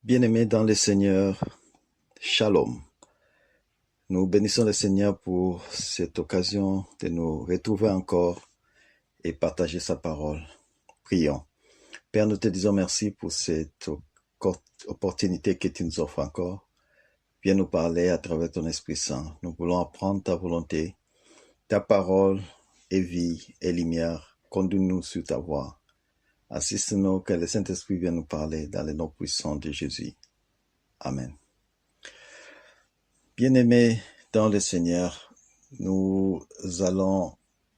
Bien-aimés dans le Seigneur, Shalom. Nous bénissons le Seigneur pour cette occasion de nous retrouver encore et partager sa parole. Prions. Père, nous te disons merci pour cette opportunité que tu nous offres encore. Viens nous parler à travers ton Esprit Saint. Nous voulons apprendre ta volonté. Ta parole est vie et lumière. Conduis-nous sur ta voie. Assiste-nous que le Saint-Esprit vienne nous parler dans le nom puissant de Jésus. Amen. Bien-aimés dans le Seigneur, nous allons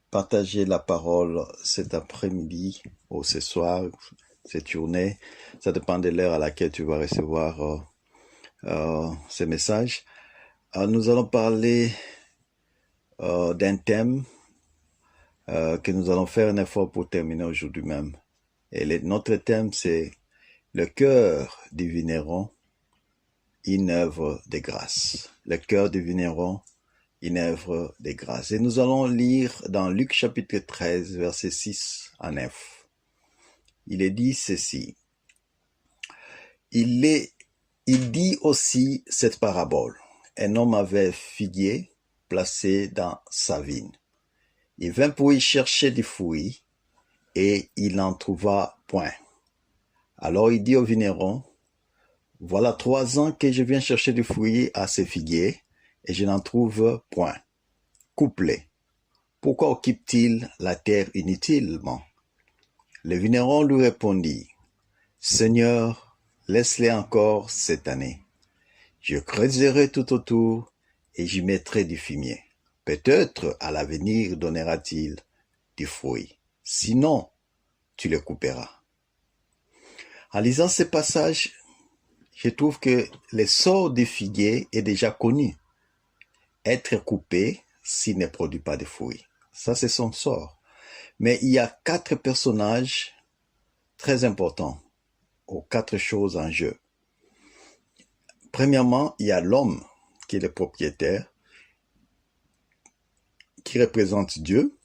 partager la parole cet après-midi ou ce soir, cette journée. Ça dépend de l'heure à laquelle tu vas recevoir ce message. Nous allons parler d'un thème que nous allons faire un effort pour terminer aujourd'hui même. Et notre thème, c'est le cœur du vigneron, une œuvre de grâce. Le cœur du vigneron, une œuvre de grâce. Et nous allons lire dans Luc chapitre 13, versets 6 à 9. Il est dit ceci. Il dit aussi cette parabole. Un homme avait un figuier placé dans sa vigne. Il vint pour y chercher des fruits et il n'en trouva point. Alors il dit au vigneron, voilà 3 ans que je viens chercher du fruit à ce figuier et je n'en trouve point. Coupe-les. Pourquoi occupe-t-il la terre inutilement? Le vigneron lui répondit, Seigneur, laisse-les encore cette année. Je creuserai tout autour et j'y mettrai du fumier. Peut-être à l'avenir donnera-t-il du fruit. Sinon, tu le couperas. En lisant ce passage, je trouve que le sort du figuier est déjà connu. Être coupé s'il ne produit pas de fruits. Ça, c'est son sort. Mais il y a 4 personnages très importants, ou 4 choses en jeu. Premièrement, il y a l'homme qui est le propriétaire, qui représente Dieu.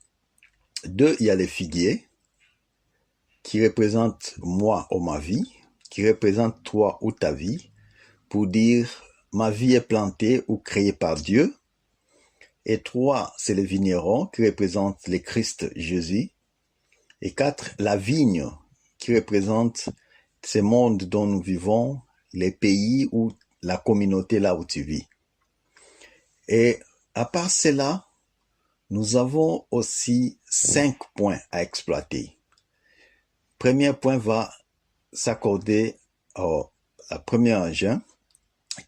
2, il y a le figuier, qui représente moi ou ma vie, qui représente toi ou ta vie, pour dire ma vie est plantée ou créée par Dieu. Et 3, c'est le vigneron qui représente le Christ Jésus. Et 4, la vigne qui représente ce monde dont nous vivons, les pays ou la communauté là où tu vis. Et à part cela, nous avons aussi 5 points à exploiter. Premier point va s'accorder à premier engin,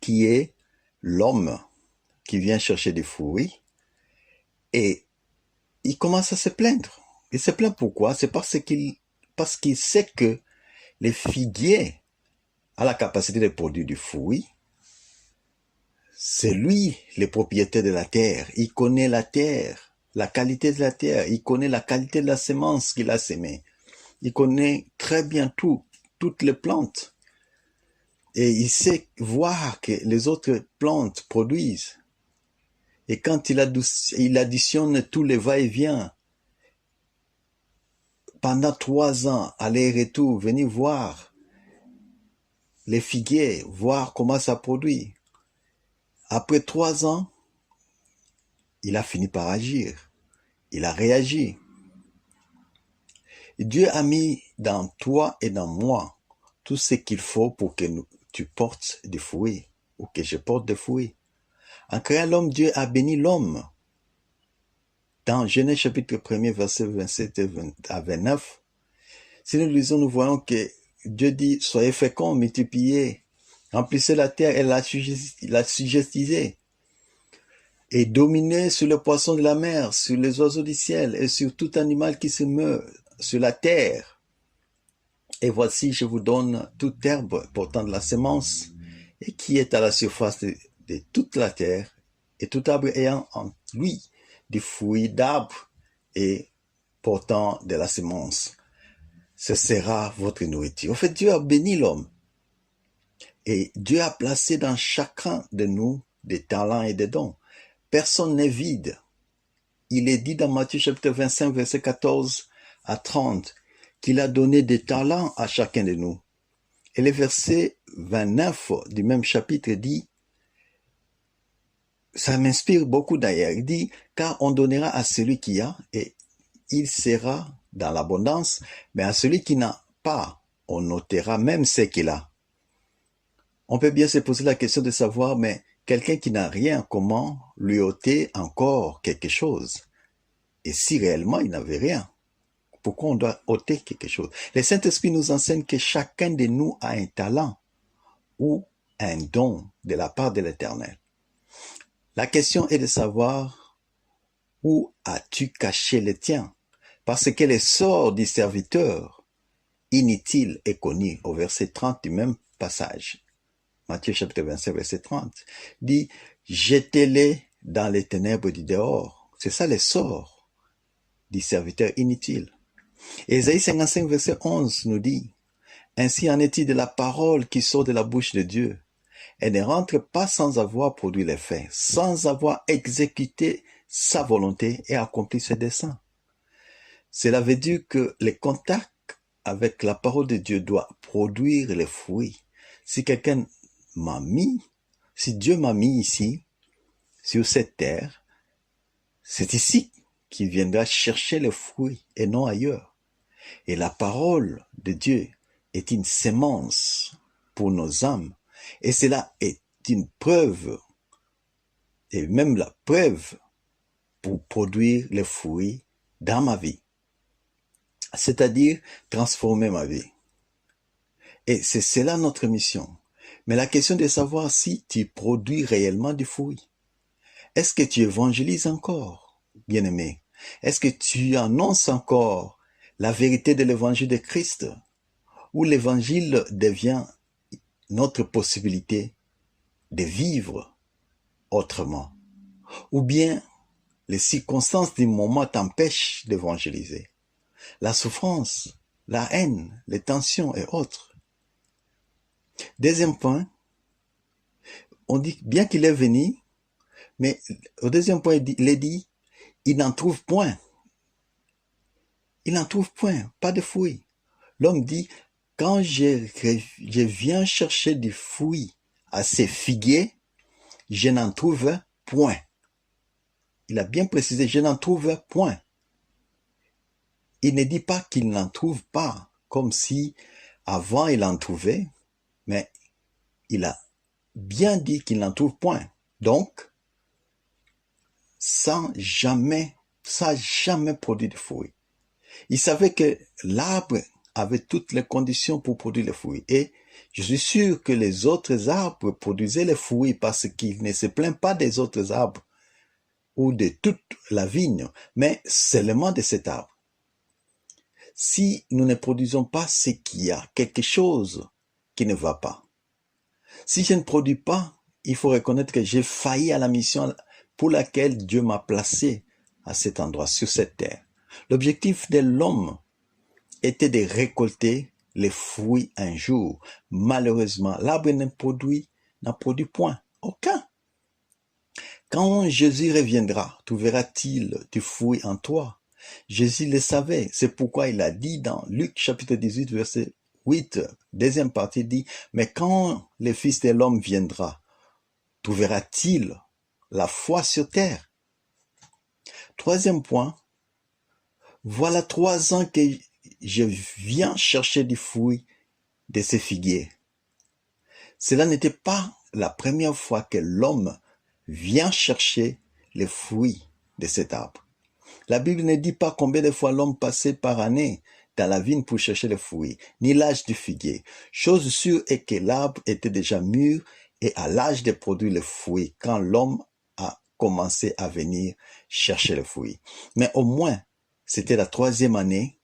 qui est l'homme qui vient chercher des fruits. Et il commence à se plaindre. Il se plaint pourquoi? C'est parce qu'il sait que le figuier a la capacité de produire du fruit. C'est lui le propriétaire de la terre. Il connaît la terre, la qualité de la terre. Il connaît la qualité de la semence qu'il a semée. Il connaît très bien toutes les plantes. Et il sait voir que les autres plantes produisent. Et quand il additionne tous les va-et-vient, pendant 3 ans, aller-retour, venir voir les figuiers, voir comment ça produit. Après 3 ans, il a fini par agir. Il a réagi. Dieu a mis dans toi et dans moi tout ce qu'il faut pour que tu portes des fruits, ou que je porte des fruits. En créant l'homme, Dieu a béni l'homme. Dans Genèse chapitre 1er, verset 27 à 29, si nous lisons, nous voyons que Dieu dit, soyez féconds, multipliez, remplissez la terre et la suggestiez, et dominez sur les poissons de la mer, sur les oiseaux du ciel, et sur tout animal qui se meut sur la terre. Et voici, je vous donne toute herbe portant de la semence, et qui est à la surface de toute la terre, et tout arbre ayant en lui des fruits d'arbres et portant de la semence. Ce sera votre nourriture. En fait, Dieu a béni l'homme. Et Dieu a placé dans chacun de nous des talents et des dons. Personne n'est vide. Il est dit dans Matthieu chapitre 25, verset 14 à 30, qu'il a donné des talents à chacun de nous. Et le verset 29 du même chapitre dit, ça m'inspire beaucoup d'ailleurs, il dit, car on donnera à celui qui a et il sera dans l'abondance, mais à celui qui n'a pas, on ôtera même ce qu'il a. On peut bien se poser la question de savoir, mais quelqu'un qui n'a rien, comment lui ôter encore quelque chose? Et si réellement il n'avait rien, pourquoi on doit ôter quelque chose? Le Saint-Esprit nous enseigne que chacun de nous a un talent ou un don de la part de l'Éternel. La question est de savoir où as-tu caché le tien? Parce que le sort du serviteur inutile est connu au verset 30 du même passage. Matthieu chapitre 25, verset 30, dit « Jetez-les dans les ténèbres du dehors ». C'est ça le sort du serviteur inutile. Ésaïe 55, verset 11 nous dit « Ainsi en est-il de la parole qui sort de la bouche de Dieu. Elle ne rentre pas sans avoir produit les faits, sans avoir exécuté sa volonté et accompli ses desseins. » Cela veut dire que le contact avec la parole de Dieu doit produire les fruits. Si quelqu'un m'a mis, si Dieu m'a mis ici, sur cette terre, c'est ici qu'il viendra chercher les fruits et non ailleurs. Et la parole de Dieu est une sémence pour nos âmes. Et cela est une preuve, et même la preuve pour produire les fruits dans ma vie. C'est-à-dire transformer ma vie. Et c'est cela notre mission. Mais la question de savoir si tu produis réellement du fruit. Est-ce que tu évangélises encore, bien-aimé? Est-ce que tu annonces encore la vérité de l'évangile de Christ? Ou l'évangile devient notre possibilité de vivre autrement? Ou bien les circonstances du moment t'empêchent d'évangéliser? La souffrance, la haine, les tensions et autres. Deuxième point, on dit bien qu'il est venu, mais au deuxième point, il est dit, il n'en trouve point. Il n'en trouve point, pas de fruits. L'homme dit, quand je viens chercher des fruits à ces figuiers, je n'en trouve point. Il a bien précisé, je n'en trouve point. Il ne dit pas qu'il n'en trouve pas, comme si avant il en trouvait, mais il a bien dit qu'il n'en trouve point. Donc, ça n'a jamais produit de fruits. Il savait que l'arbre avait toutes les conditions pour produire les fruits. Et je suis sûr que les autres arbres produisaient les fruits parce qu'il ne se plaint pas des autres arbres ou de toute la vigne, mais seulement de cet arbre. Si nous ne produisons pas ce qu'il y a, quelque chose qui ne va pas. Si je ne produis pas, il faut reconnaître que j'ai failli à la mission pour laquelle Dieu m'a placé à cet endroit, sur cette terre. L'objectif de l'homme était de récolter les fruits un jour. Malheureusement, l'arbre n'a produit point, aucun. Quand Jésus reviendra, trouveras-t-il du fruit en toi? Jésus le savait, c'est pourquoi il a dit dans Luc chapitre 18, verset 8, deuxième partie, dit, mais quand le Fils de l'homme viendra, trouvera-t-il la foi sur terre? Troisième point, voilà 3 ans que je viens chercher du fruit de ces figuiers. Cela n'était pas la première fois que l'homme vient chercher les fruits de cet arbre. La Bible ne dit pas combien de fois l'homme passait par année dans la vigne pour chercher les fruits, ni l'âge du figuier. Chose sûre est que l'arbre était déjà mûr et à l'âge de produire les fruits quand l'homme a commencé à venir chercher les fruits. Mais au moins, c'était la 3e année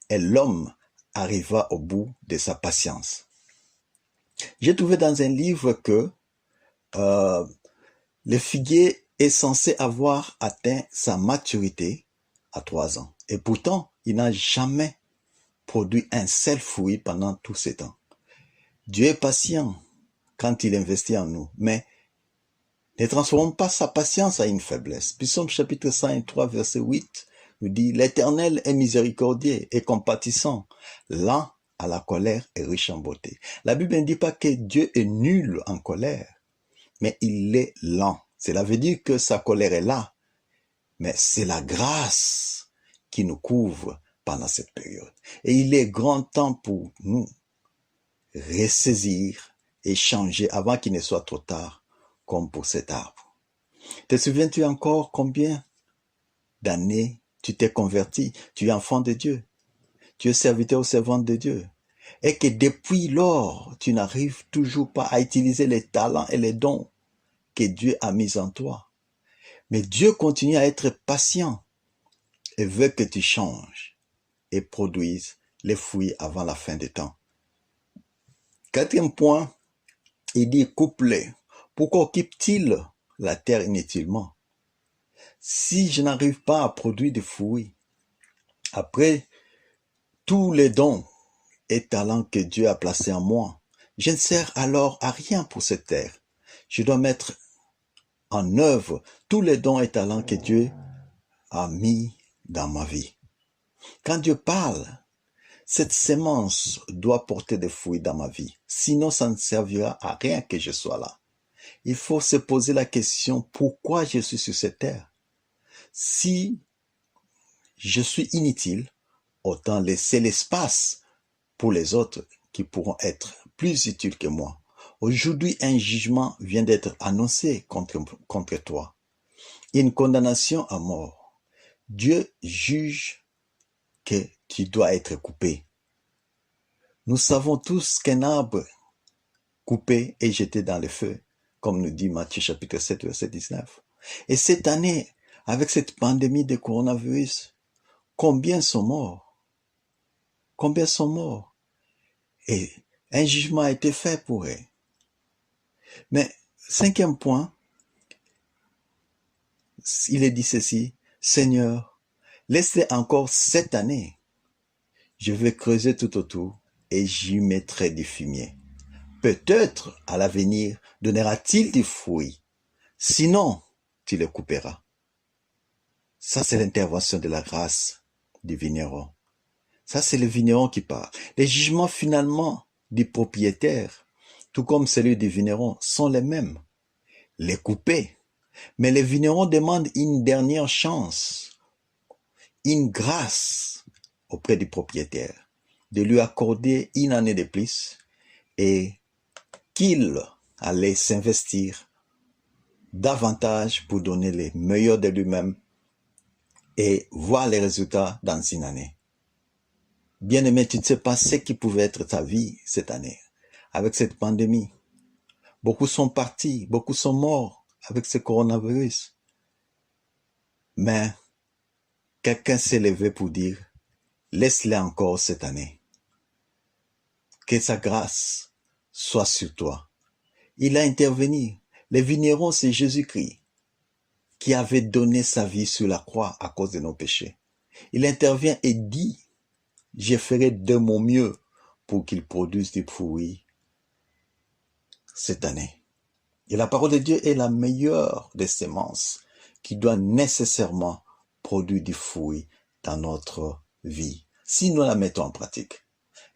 et l'homme arriva au bout de sa patience. J'ai trouvé dans un livre que le figuier est censé avoir atteint sa maturité à 3 ans. Et pourtant, il n'a jamais produit un seul fruit pendant tous ces temps. Dieu est patient quand il investit en nous, mais ne transformons pas sa patience à une faiblesse. Psaume chapitre 103, verset 8 nous dit « L'Éternel est miséricordieux et compatissant, lent à la colère est riche en beauté. La Bible ne dit pas que Dieu est nul en colère, mais il est lent. Cela veut dire que sa colère est là, mais c'est la grâce qui nous couvre pendant cette période. Et il est grand temps pour nous ressaisir et changer avant qu'il ne soit trop tard, comme pour cet arbre. Te souviens-tu encore combien d'années tu t'es converti, tu es enfant de Dieu, tu es serviteur ou servante de Dieu, et que depuis lors, tu n'arrives toujours pas à utiliser les talents et les dons que Dieu a mis en toi. Mais Dieu continue à être patient et veut que tu changes et produises les fruits avant la fin des temps. Quatrième point, il dit coupe-les. Pourquoi occupe-t-il la terre inutilement? Si je n'arrive pas à produire des fruits, après tous les dons et talents que Dieu a placés en moi, je ne sers alors à rien pour cette terre. Je dois mettre en œuvre tous les dons et talents que Dieu a mis dans ma vie. Quand Dieu parle, cette sémence doit porter des fruits dans ma vie. Sinon, ça ne servira à rien que je sois là. Il faut se poser la question, pourquoi je suis sur cette terre? Si je suis inutile, autant laisser l'espace pour les autres qui pourront être plus utiles que moi. Aujourd'hui, un jugement vient d'être annoncé contre toi. Une condamnation à mort. Dieu juge que tu dois être coupé. Nous savons tous qu'un arbre coupé est jeté dans le feu, comme nous dit Matthieu chapitre 7, verset 19. Et cette année, avec cette pandémie de coronavirus, combien sont morts? Combien sont morts? Et un jugement a été fait pour eux. Mais, cinquième point, il est dit ceci, Seigneur, laisse-les encore cette année. Je vais creuser tout autour et j'y mettrai du fumier. Peut-être à l'avenir donnera-t-il des fruits. Sinon, tu les couperas. Ça, c'est l'intervention de la grâce du vigneron. Ça, c'est le vigneron qui parle. Les jugements finalement du propriétaire, tout comme celui du vigneron, sont les mêmes. Les couper. Mais les vignerons demandent une dernière chance, une grâce auprès du propriétaire, de lui accorder une année de plus et qu'il allait s'investir davantage pour donner les meilleurs de lui-même et voir les résultats dans une année. Bien-aimé, tu ne sais pas ce qui pouvait être ta vie cette année, avec cette pandémie. Beaucoup sont partis, beaucoup sont morts avec ce coronavirus. Mais quelqu'un s'est levé pour dire, laisse-les encore cette année. Que sa grâce soit sur toi. Il a intervenu. Les vignerons, c'est Jésus-Christ qui avait donné sa vie sur la croix à cause de nos péchés. Il intervient et dit, je ferai de mon mieux pour qu'il produise des fruits cette année. Et la parole de Dieu est la meilleure des semences qui doit nécessairement produire des fruits dans notre vie, si nous la mettons en pratique.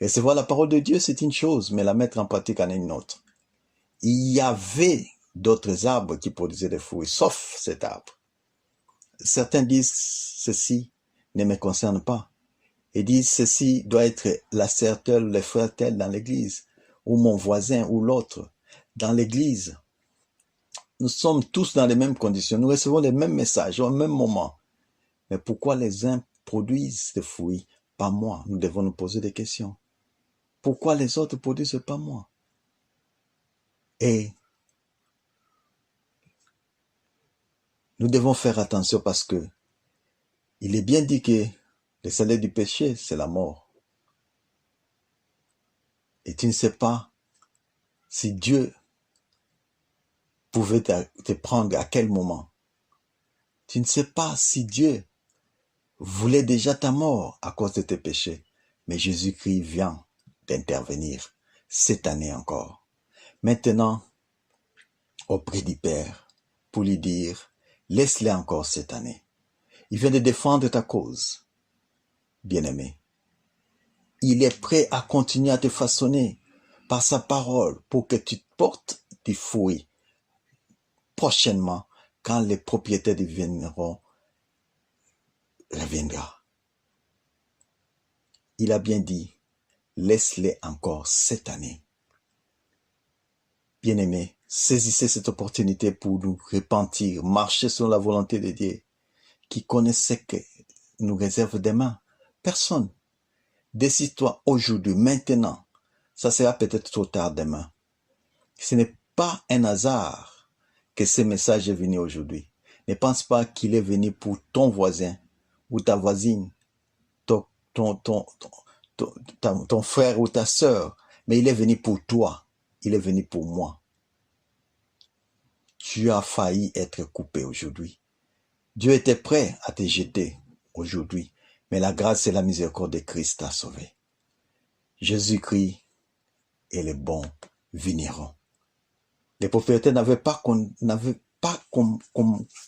Recevoir la parole de Dieu, c'est une chose, mais la mettre en pratique en est une autre. Il y avait d'autres arbres qui produisaient des fruits, sauf cet arbre. Certains disent, ceci ne me concerne pas. Et disent, ceci doit être la sœur telle ou les frères tels dans l'église, ou mon voisin ou l'autre. Dans l'église, nous sommes tous dans les mêmes conditions, nous recevons les mêmes messages au même moment. Mais pourquoi les uns produisent des fruits, pas moi? Nous devons nous poser des questions. Pourquoi les autres produisent pas moi? Et nous devons faire attention parce que il est bien dit que le salaire du péché, c'est la mort. Et tu ne sais pas si Dieu pouvait te prendre à quel moment. Tu ne sais pas si Dieu voulait déjà ta mort à cause de tes péchés. Mais Jésus-Christ vient d'intervenir cette année encore. Maintenant, auprès du Père, pour lui dire, laisse-les encore cette année. Il vient de défendre ta cause, bien-aimé. il est prêt à continuer à te façonner par sa parole pour que tu portes des fruits prochainement quand les propriétaires du vigneron reviendront. Il a bien dit, laisse-les encore cette année. Bien-aimés, saisissez cette opportunité pour nous repentir, marcher sur la volonté de Dieu, qui connaît ce que nous réserve demain. Personne. Décide-toi aujourd'hui, maintenant. Ça sera peut-être trop tard demain. Ce n'est pas un hasard que ce message est venu aujourd'hui. Ne pense pas qu'il est venu pour ton voisin ou ta voisine, ton frère ou ta sœur, mais il est venu pour toi. Il est venu pour moi. Tu as failli être coupé aujourd'hui. Dieu était prêt à te jeter aujourd'hui, mais la grâce et la miséricorde de Christ t'a sauvé. Jésus-Christ est le bon vigneron. Les propriétaires n'avaient pas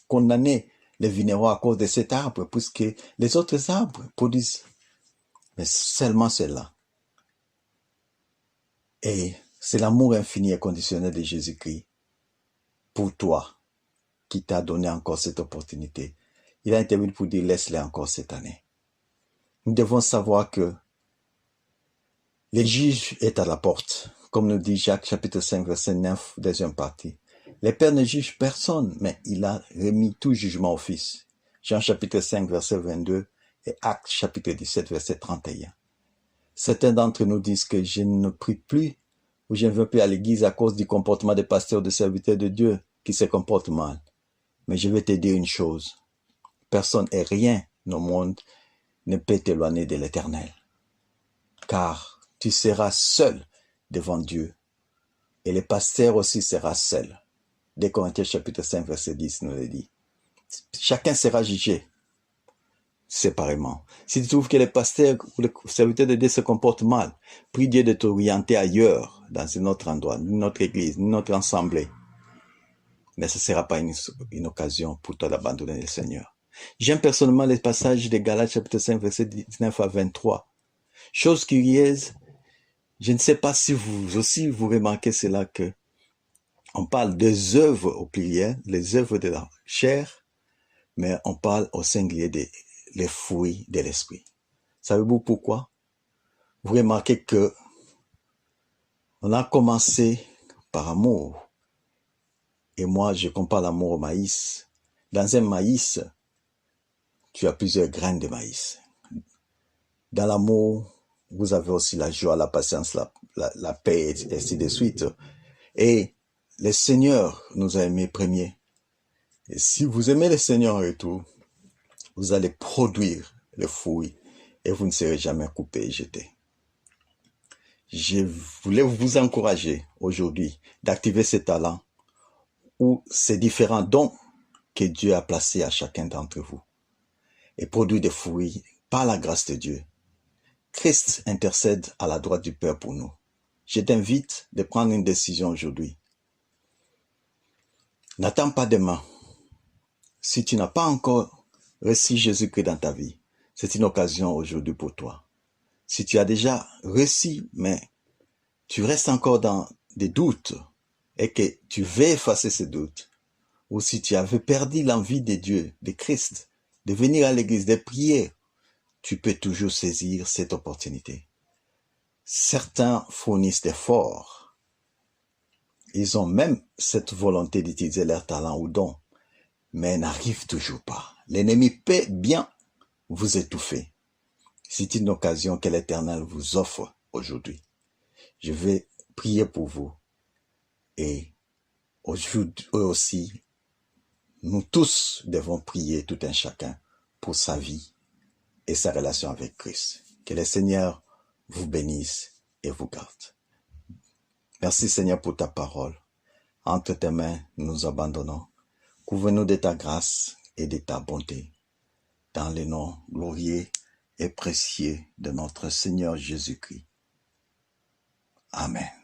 condamné les vignerons à cause de cet arbre, puisque les autres arbres produisent, mais seulement cela. Et c'est l'amour infini et conditionnel de Jésus-Christ pour toi qui t'a donné encore cette opportunité. Il a intervenu pour dire, laisse-les encore cette année. Nous devons savoir que le juge est à la porte, comme nous dit Jacques chapitre 5 verset 9, deuxième partie. Le Père ne juge personne, mais il a remis tout jugement au Fils. Jean chapitre 5 verset 22 et Actes chapitre 17 verset 31. Certains d'entre nous disent que je ne prie plus ou je ne veux plus à l'église à cause du comportement des pasteurs, des serviteurs de Dieu qui se comportent mal. Mais je vais te dire une chose. Personne et rien au monde ne peut t'éloigner de l'Éternel. Car tu seras seul devant Dieu. Et le pasteur aussi sera seul. 2 Corinthiens chapitre 5 verset 10 nous le dit. Chacun sera jugé séparément. Si tu trouves que les pasteurs ou les serviteurs de Dieu se comportent mal, prie Dieu de t'orienter ailleurs, dans un autre endroit, une autre église, une autre assemblée. Mais ce ne sera pas une occasion pour toi d'abandonner le Seigneur. J'aime personnellement les passages de Galates chapitre 5 verset 19 à 23. Chose curieuse, je ne sais pas si vous aussi vous remarquez cela que on parle des œuvres au pluriel, les œuvres de la chair, mais on parle au singulier des fruits de l'esprit. Savez-vous pourquoi? Vous remarquez que on a commencé par amour. Et moi, je compare l'amour au maïs. Dans un maïs, tu as plusieurs graines de maïs. Dans l'amour, vous avez aussi la joie, la patience, la paix, et ainsi de suite. Et le Seigneur nous a aimés premiers. Et si vous aimez le Seigneur en retour, vous allez produire le fruit et vous ne serez jamais coupé et jeté. Je voulais vous encourager aujourd'hui d'activer ces talents ou ces différents dons que Dieu a placés à chacun d'entre vous et produire des fruits par la grâce de Dieu. Christ intercède à la droite du Père pour nous. Je t'invite de prendre une décision aujourd'hui. N'attends pas demain. Si tu n'as pas encore reçu Jésus-Christ dans ta vie, c'est une occasion aujourd'hui pour toi. Si tu as déjà reçu, mais tu restes encore dans des doutes et que tu veux effacer ces doutes, ou si tu avais perdu l'envie de Dieu, de Christ, de venir à l'église, de prier, tu peux toujours saisir cette opportunité. Certains fournissent d'efforts. Ils ont même cette volonté d'utiliser leur talent ou don, mais n'arrivent toujours pas. L'ennemi peut bien vous étouffer. C'est une occasion que l'Éternel vous offre aujourd'hui. Je vais prier pour vous. Et aujourd'hui aussi, nous tous devons prier tout un chacun pour sa vie et sa relation avec Christ. Que le Seigneur vous bénisse et vous garde. Merci Seigneur pour ta parole. Entre tes mains, nous nous abandonnons. Couvre-nous de ta grâce et de ta bonté. Dans le nom glorieux et précieux de notre Seigneur Jésus-Christ. Amen.